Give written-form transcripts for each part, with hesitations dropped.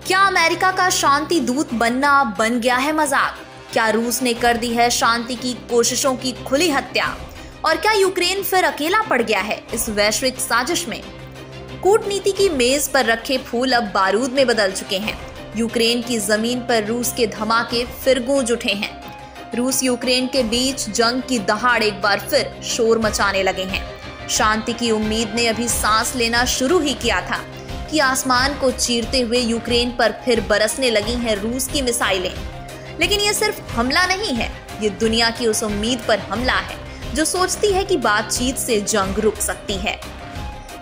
क्या अमेरिका का शांति दूत बनना अब बन गया है मजाक? क्या रूस ने कर दी है शांति की कोशिशों की खुली हत्या? और क्या यूक्रेन फिर अकेला पड़ गया है इस वैश्विक साजिश में? कूटनीति की मेज पर रखे फूल अब बारूद में बदल चुके हैं। यूक्रेन की जमीन पर रूस के धमाके फिर गूंज उठे हैं। रूस यूक्रेन के बीच जंग की दहाड़ एक बार फिर शोर मचाने लगे हैं। शांति की उम्मीद ने अभी सांस लेना शुरू ही किया था कि आसमान को चीरते हुए यूक्रेन पर फिर बरसने लगी हैं रूस की मिसाइलें। लेकिन ये सिर्फ हमला नहीं है, ये दुनिया की उस उम्मीद पर हमला है जो सोचती है कि बातचीत से जंग रुक सकती है।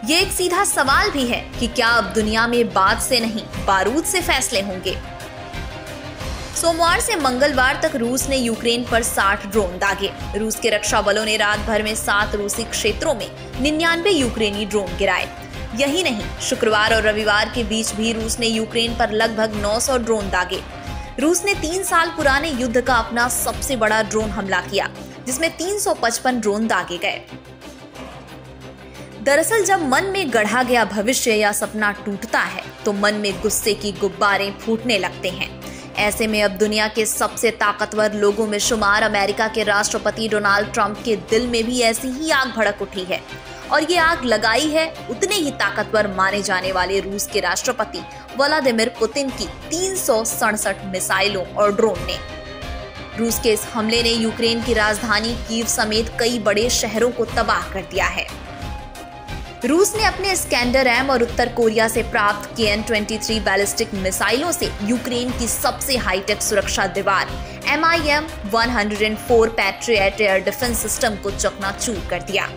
ये एक सीधा सवाल भी है कि क्या अब दुनिया में बात से नहीं बारूद से फैसले होंगे। सोमवार से मंगलवार तक रूस ने यूक्रेन पर 60 ड्रोन दागे। रूस के रक्षा बलों ने रात भर में 7 रूसी क्षेत्रों में 99 यूक्रेनी ड्रोन गिराए। यही नहीं, शुक्रवार और रविवार के बीच भी रूस ने यूक्रेन पर लगभग 900 ड्रोन दागे। रूस ने 3 साल पुराने युद्ध का अपना सबसे बड़ा ड्रोन हमला किया, जिसमें 355 ड्रोन दागे गए। दरअसल जब मन में गढ़ा गया भविष्य या सपना टूटता है तो मन में गुस्से की गुब्बारे फूटने लगते हैं। ऐसे में अब दुनिया के सबसे ताकतवर लोगों में शुमार अमेरिका के राष्ट्रपति डोनाल्ड ट्रंप के दिल में भी ऐसी ही आग भड़क उठी है। और ये आग लगाई है उतने ही ताकतवर माने जाने वाले रूस के राष्ट्रपति व्लादिमीर पुतिन की 367 मिसाइलों और ड्रोन ने। रूस के इस हमले ने यूक्रेन की राजधानी कीव समेत कई बड़े शहरों को तबाह कर दिया है। रूस ने अपने इस्कैंडर एम और उत्तर कोरिया से प्राप्त KN-23 बैलिस्टिक मिसाइलों से यूक्रेन की सबसे हाईटेक सुरक्षा दीवार MIM-104 patriot air defence system को चकनाचूर कर दिया।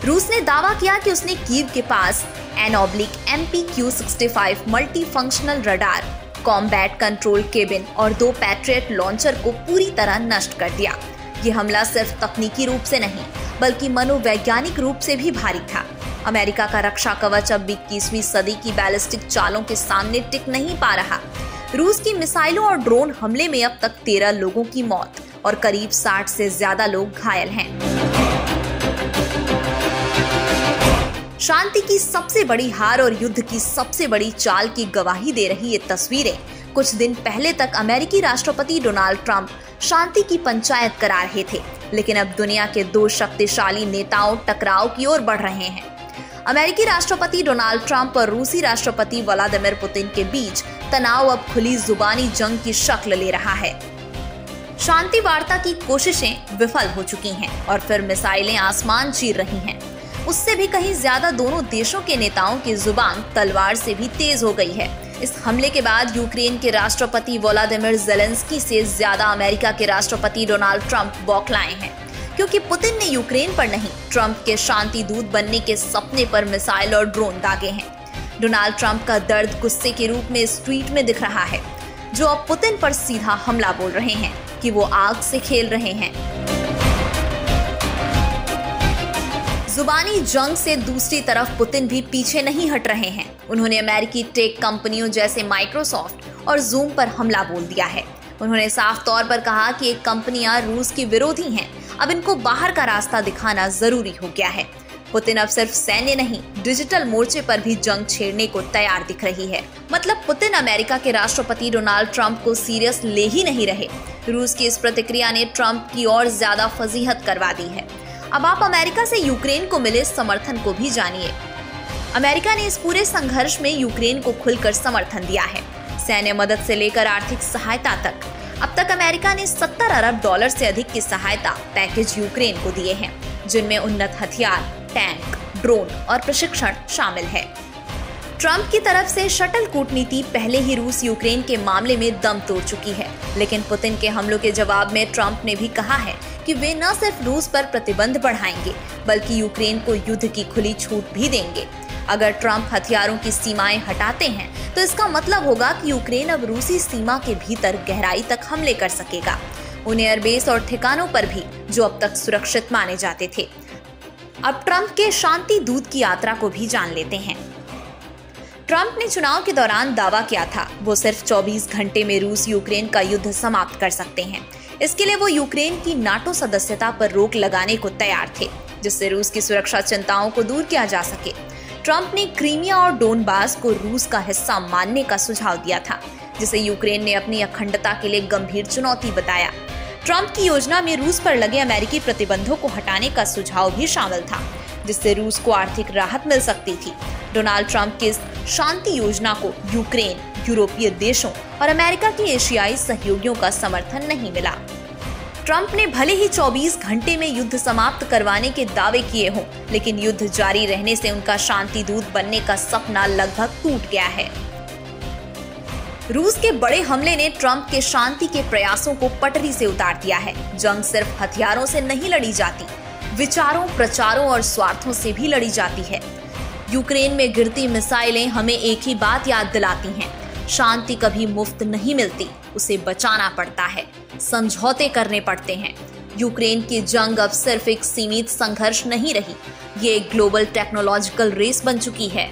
रूस ने दावा किया कि उसने कीव के पास N/MPQ-65 multi functional radar, combat control cabin और 2 पैट्रियट लॉन्चर को पूरी तरह नष्ट कर दिया। ये हमला सिर्फ तकनीकी रूप से नहीं बल्कि मनोवैज्ञानिक रूप से भी भारी था। अमेरिका का रक्षा कवच अब 21वीं सदी की बैलिस्टिक चालों के सामने टिक नहीं पा रहा। रूस की मिसाइलों और ड्रोन हमले में अब तक 13 लोगों की मौत और करीब 60 से ज्यादा लोग घायल हैं। शांति की सबसे बड़ी हार और युद्ध की सबसे बड़ी चाल की गवाही दे रही ये तस्वीरें कुछ दिन पहले तक अमेरिकी राष्ट्रपति डोनाल्ड ट्रंप शांति की पंचायत करा रहे थे, लेकिन अब दुनिया के 2 शक्तिशाली नेताओं टकराव की ओर बढ़ रहे हैं। अमेरिकी राष्ट्रपति डोनाल्ड ट्रंप और रूसी राष्ट्रपति व्लादिमीर पुतिन के बीच तनाव अब खुली जुबानी जंग की शक्ल ले रहा है। शांति वार्ता की कोशिशें विफल हो चुकी हैं और फिर मिसाइलें आसमान चीर रही हैं। उससे भी कहीं ज्यादा दोनों देशों के नेताओं की जुबान तलवार से भी तेज हो गई है। इस हमले के बाद यूक्रेन के राष्ट्रपति वोलोदिमीर ज़ेलेंस्की से ज्यादा अमेरिका के राष्ट्रपति डोनाल्ड ट्रंप बौखलाए हैं, क्योंकि पुतिन ने यूक्रेन पर नहीं, ट्रंप के शांति दूत बनने के सपने पर मिसाइल और ड्रोन दागे हैं। डोनाल्ड ट्रंप का दर्द गुस्से के रूप में इस ट्वीट में दिख रहा है, जो अब पुतिन पर सीधा हमला बोल रहे हैं कि वो आग से खेल रहे हैं। जुबानी जंग से दूसरी तरफ पुतिन भी पीछे नहीं हट रहे हैं। उन्होंने अमेरिकी टेक कंपनियों जैसे माइक्रोसॉफ्ट और जूम पर हमला बोल दिया है। उन्होंने साफ तौर पर कहा कि ये कंपनियां रूस की विरोधी हैं, अब इनको बाहर का रास्ता दिखाना जरूरी हो गया है। पुतिन अब सिर्फ सैन्य नहीं, डिजिटल मोर्चे पर भी जंग छेड़ने को तैयार दिख रही है। मतलब पुतिन अमेरिका के राष्ट्रपति डोनाल्ड ट्रंप को सीरियस ले ही नहीं रहे। रूस की इस प्रतिक्रिया ने ट्रंप की और ज्यादा फजीहत करवा दी है। अब आप अमेरिका से यूक्रेन को मिले समर्थन को भी जानिए। अमेरिका ने इस पूरे संघर्ष में यूक्रेन को खुलकर समर्थन दिया है, सैन्य मदद से लेकर आर्थिक सहायता तक। अब तक अमेरिका ने $70 अरब से अधिक की सहायता पैकेज यूक्रेन को दिए हैं, जिनमें उन्नत हथियार, टैंक, ड्रोन और प्रशिक्षण शामिल है। ट्रंप की तरफ से शटल कूटनीति पहले ही रूस यूक्रेन के मामले में दम तोड़ चुकी है, लेकिन पुतिन के हमलों के जवाब में ट्रंप ने भी कहा है कि वे न सिर्फ रूस पर प्रतिबंध बढ़ाएंगे बल्कि यूक्रेन को युद्ध की खुली छूट भी देंगे। अगर ट्रंप हथियारों की सीमाएं हटाते हैं तो इसका मतलब होगा कि यूक्रेन अब रूसी सीमा के भीतर गहराई तक हमले कर सकेगा, उन एयरबेस और ठिकानों पर भी जो अब तक सुरक्षित माने जाते थे। अब ट्रंप के शांति दूत की यात्रा को भी जान लेते हैं। ट्रंप ने चुनाव के दौरान दावा किया था वो सिर्फ 24 घंटे में रूस यूक्रेन का युद्ध समाप्त कर सकते हैं। इसके लिए वो यूक्रेन की नाटो सदस्यता पर रोक लगाने को तैयार थे, जिससे रूस की सुरक्षा चिंताओं को दूर किया जा सके। ट्रंप ने क्रीमिया और डोनबास को रूस का हिस्सा मानने का सुझाव दिया था, जिसे यूक्रेन ने अपनी अखंडता के लिए गंभीर चुनौती बताया। ट्रंप की योजना में रूस पर लगे अमेरिकी प्रतिबंधों को हटाने का सुझाव भी शामिल था, जिससे रूस को आर्थिक राहत मिल सकती थी। डोनाल्ड ट्रंप की इस शांति योजना को यूक्रेन, यूरोपीय देशों और अमेरिका के एशियाई सहयोगियों का समर्थन नहीं मिला। ट्रंप ने भले ही 24 घंटे में युद्ध समाप्त करवाने के दावे किए हों, लेकिन युद्ध जारी रहने से उनका शांति दूत बनने का सपना लगभग टूट गया है। रूस के बड़े हमले ने ट्रंप के शांति के प्रयासों को पटरी से उतार दिया है। जंग सिर्फ हथियारों से नहीं लड़ी जाती, विचारों, प्रचारों और स्वार्थों से भी लड़ी जाती है। यूक्रेन में गिरती मिसाइलें हमें एक ही बात याद दिलाती हैं, शांति कभी मुफ्त नहीं मिलती, उसे बचाना पड़ता है, समझौते करने पड़ते हैं। यूक्रेन की जंग अब सिर्फ एक सीमित संघर्ष नहीं रही, ये एक ग्लोबल टेक्नोलॉजिकल रेस बन चुकी है।